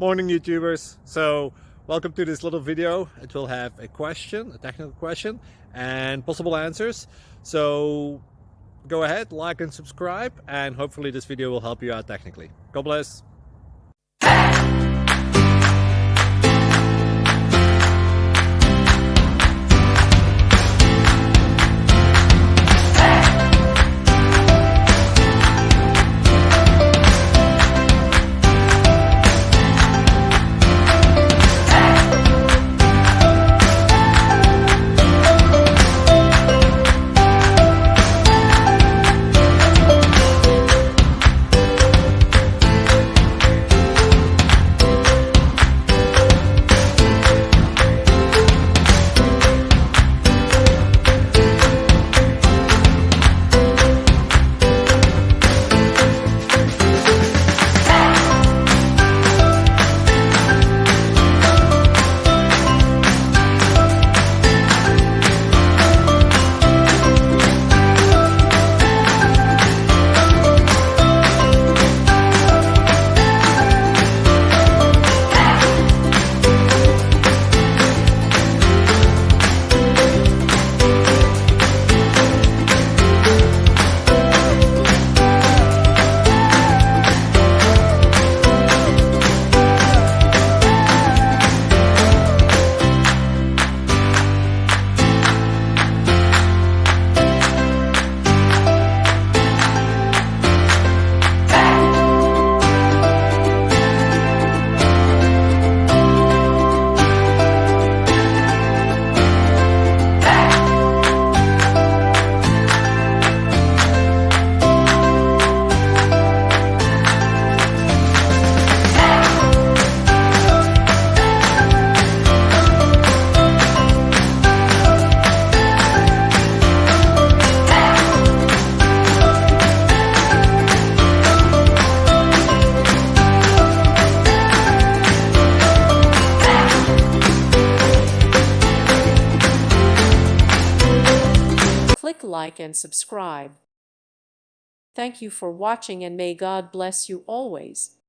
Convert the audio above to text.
Morning YouTubers. So welcome to this little video. It will have a question, a technical question, and possible answers. So go ahead, like and subscribe, and hopefully this video will help you out technically. God bless. Click like and subscribe. Thank you for watching and may God bless you always.